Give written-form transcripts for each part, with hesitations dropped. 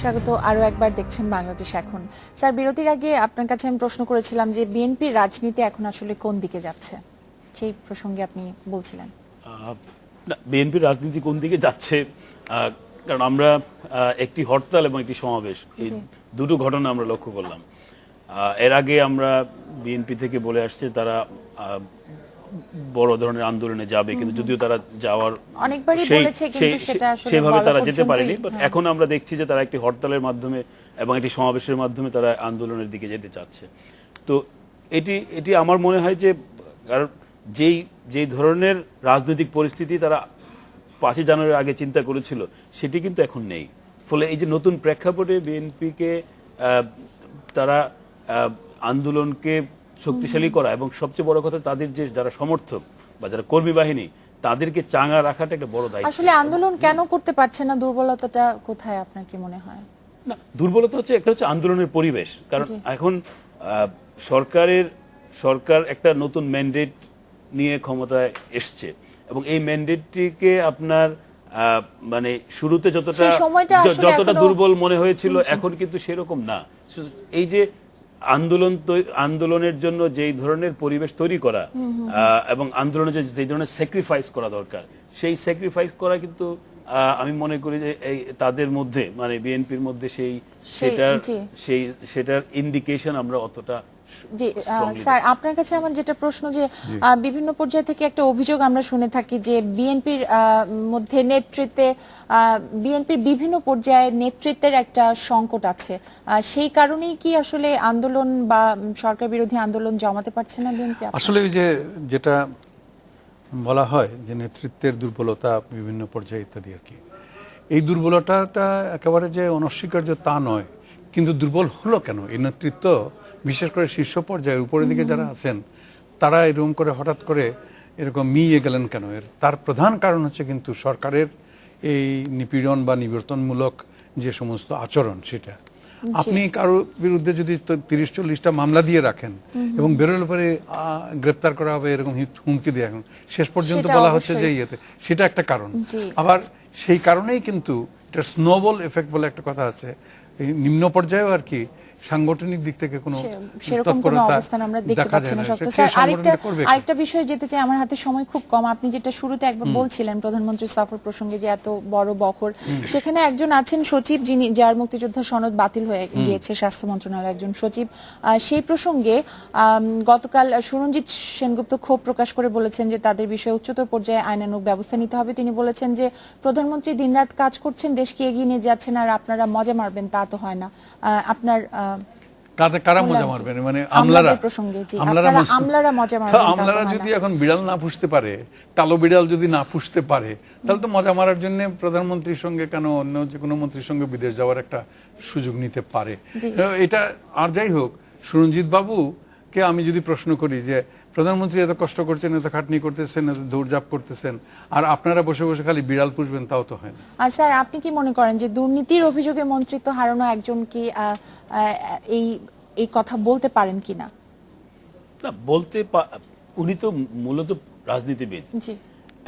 স্বাগত আরো একবার দেখছেন বাংলাদেশ এখন। স্যার, বিরতির আগে আপনার কাছে আমি প্রশ্ন করেছিলাম যে বিএনপির রাজনীতি এখন আসলে কোন দিকে যাচ্ছে, সেই প্রসঙ্গে আপনি বলছিলেন। বিএনপির রাজনীতি কোন দিকে যাচ্ছে, কারণ আমরা একটি হরতাল এবং একটি সমাবেশ, এই দুটো ঘটনা আমরা লক্ষ্য করলাম। এর আগে আমরা বিএনপি থেকে বলে আসছে তারা বড় ধরনের আন্দোলনে যাবে, কিন্তু যদিও তারা যাওয়ার অনেকবারই বলেছে কিন্তু সেটা আসলে সেভাবে তারা যেতে পারেনি। বাট এখন আমরা দেখছি যে তারা একটি হরতালের মাধ্যমে এবং একটি সমাবেশের মাধ্যমে তারা আন্দোলনের দিকে যেতে চাচ্ছে। তো এটি আমার মনে হয় যে কারণ যেই ধরনের রাজনৈতিক পরিস্থিতি তারা 5 জানুয়ারির আগে চিন্তা করেছিল সেটি কিন্তু এখন নেই। ফলে এই যে নতুন প্রেক্ষাপটে বিএনপিকে তারা আন্দোলনকে শক্তিশালী করা এবং সবচেয়ে বড় কথা তাদের যে যারা সমর্থক বা যারা কর্মী বাহিনী তাদেরকে চাঙ্গা রাখাটা একটা বড় দায়িত্ব। আসলে আন্দোলন কেন করতে পারছে না, দুর্বলতাটা কোথায় আপনার কি মনে হয়? না, দুর্বলতা হচ্ছে একটা হচ্ছে আন্দোলনের পরিবেশ। কারণ এখন সরকার একটা নতুন ম্যান্ডেট নিয়ে ক্ষমতায় এসছে এবং এই ম্যান্ডেটটিকে আপনার মানে শুরুতে যতটা দুর্বল মনে হয়েছিল এখন কিন্তু সেরকম না। এই যে আন্দোলনের জন্য যেই ধরনের পরিবেশ তৈরি করা এবং আন্দোলনের যে ধরনের স্যাক্রিফাইস করা দরকার, সেই স্যাক্রিফাইস করা কিন্তু আমি মনে করি যে এই তাদের মধ্যে মানে বিএনপির মধ্যে সেটার ইন্ডিকেশন আমরা অতটা। জি স্যার, আপনার কাছে আমার যেটা প্রশ্ন যে বিভিন্ন পর্যায় থেকে একটা অভিযোগ আমরা শুনে থাকি যে বিএনপির মধ্যে বিএনপির বিভিন্ন পর্যায়ে নেতৃত্বের একটা সংকট আছে, সেই কারণেই কি আসলে আন্দোলন বা সরকার বিরোধী আন্দোলন জমাতে পারছে না বিএনপি? আসলে ওই যে যেটা বলা হয় যে নেতৃত্বের দুর্বলতা বিভিন্ন পর্যায়ে ইত্যাদি আর কি, এই দুর্বলতাটা একেবারে যে অনস্বীকার্য তা নয়, কিন্তু দুর্বল হলো কেন এই নেতৃত্ব, বিশেষ করে শীর্ষ পর্যায়ে উপরের দিকে যারা আছেন তারা এরকম করে হঠাৎ করে এরকম মিয়ে গেলেন কেন? তার প্রধান কারণ হচ্ছে কিন্তু সরকারের এই নিপীড়ন বা নিবর্তনমূলক যে সমস্ত আচরণ, সেটা আপনি কারো বিরুদ্ধে যদি 30-40টা মামলা দিয়ে রাখেন এবং বেরোলে পরে গ্রেপ্তার করা হবে এরকম হুমকি দিয়ে এখন শেষ পর্যন্ত বলা হচ্ছে যে ইয়েতে, সেটা একটা কারণ। আবার সেই কারণেই কিন্তু এটা স্নোবল এফেক্ট বলে একটা কথা আছে, নিম্ন পর্যায়েও আর কি সাংগঠনিক দিক থেকে কোনো সেরকম কোনো অবস্থান আমরা দেখতে পাচ্ছি না। স্যার, আরেকটা বিষয় যেতে চাই, আমার হাতে সময় খুব কম। আপনি যেটা শুরুতে একবার বলছিলেন প্রধানমন্ত্রী সফর প্রসঙ্গে যে এত বড় বহর, সেখানে একজন আছেন সচিব যিনি যার মুক্তিযোদ্ধা সনদ বাতিল হয়ে গিয়েছে, স্বাস্থ্য মন্ত্রণালয়ের একজন সচিব। সেই প্রসঙ্গে গতকাল সুরঞ্জিত সেনগুপ্ত ক্ষোভ প্রকাশ করে বলেছেন যে তাদের বিষয়ে উচ্চতর পর্যায়ে আইনানুগ ব্যবস্থা নিতে হবে। তিনি বলেছেন যে প্রধানমন্ত্রী দিনরাত কাজ করছেন, দেশকে এগিয়ে নিয়ে যাচ্ছেন, আর আপনারা মজা মারবেন তা তো হয় না। আপনার কারা মজা মারবেন? মানে আমলারা যদি এখন বিড়াল না পুষতে পারে, কালো বিড়াল যদি না পুষতে পারে, তাহলে তো মজা মারার জন্য প্রধানমন্ত্রীর সঙ্গে কেন অন্য যে কোনো মন্ত্রীর সঙ্গে বিদেশ যাওয়ার একটা সুযোগ নিতে পারে। এটা আর যাই হোক, সুরঞ্জিত বাবুকে আমি যদি প্রশ্ন করি যে প্রধানমন্ত্রী এত কষ্ট করছেন, এত খাটনি করতেছেন, এত দৌড়ঝাঁপ করতেছেন, আর আপনারা বসে বসে খালি বিড়াল পুষবেন, তাও তো হয় না। স্যার, আপনি কি মনে করেন যে দুর্নীতির অভিযোগে মন্ত্রিত্ব হারানো একজন কি এই কথা বলতে পারেন কিনা? না, উনি তো মূলত রাজনীতিবিদ। জি,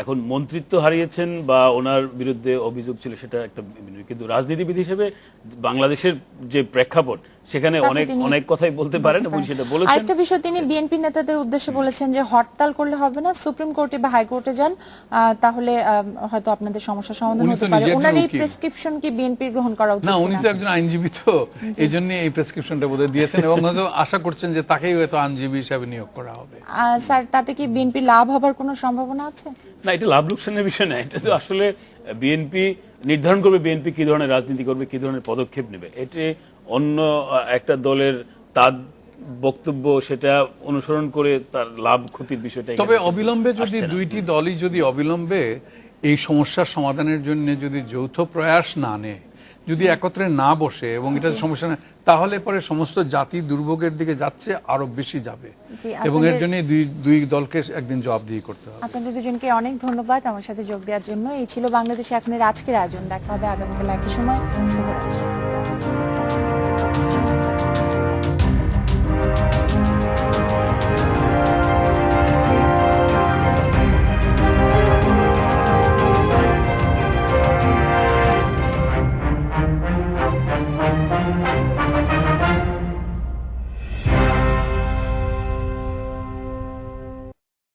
এখন মন্ত্রিত্ব হারিয়েছেন বা ওনার বিরুদ্ধে অভিযোগ ছিল সেটা একটা, কিন্তু রাজনীতিবিদ হিসেবে বাংলাদেশের যে প্রেক্ষাপট সেখানে অনেক কথাই বলতে পারেন এবং সেটা বলেছেন। আরেকটা বিষয় তিনি বিএনপি নেতাদের উদ্দেশ্যে বলেছেন যে হরতাল করলে হবে না, সুপ্রিম কোর্টে বা হাইকোর্টে যান, তাহলে হয়তো আপনাদের সমস্যার সমাধান হতে পারে। ওনার এই প্রেসক্রিপশন কি বিএনপি গ্রহণ করা উচিত? না, উনি তো একজন আইনজীবী, তো এইজন্য এই প্রেসক্রিপশনটা বোধহয় দিয়েছেন এবং আশা করছেন যে তাকেই হয়তো আইনজীবী হিসেবে নিয়োগ করা হবে। স্যার, তাতে কি বিএনপি লাভ হবার কোনো সম্ভাবনা আছে? না, এটা লাভ লোকসানের বিষয় না, এটা তো আসলে বিএনপি নির্ধারণ করবে বিএনপি কি ধরনের রাজনীতি করবে, কি ধরনের পদক্ষেপ নেবে। এটি অন্য একটা দলের তার বক্তব্য সেটা অনুসরণ করে তার লাভ ক্ষতির বিষয়টা। তবে অবিলম্বে যদি দুইটি দলই যদি অবিলম্বে এই সমস্যার সমাধানের জন্য যদি যৌথ প্রয়াস না নেয়, যদি একত্রে না বসে এবং এটা সমস্যা না, তাহলে পরে সমস্ত জাতি দুর্ভোগের দিকে যাচ্ছে, আরো বেশি যাবে, এবং এর জন্য দুই দলকে একদিন জবাবদিহি করতে হবে। আপনাদের দুজনকে অনেক ধন্যবাদ আমার সাথে যোগ দেওয়ার জন্য। এই ছিল বাংলাদেশে এখনের আজকের আয়োজন। দেখা হবে আগামীকাল একই সময়। শুভরাত্রি।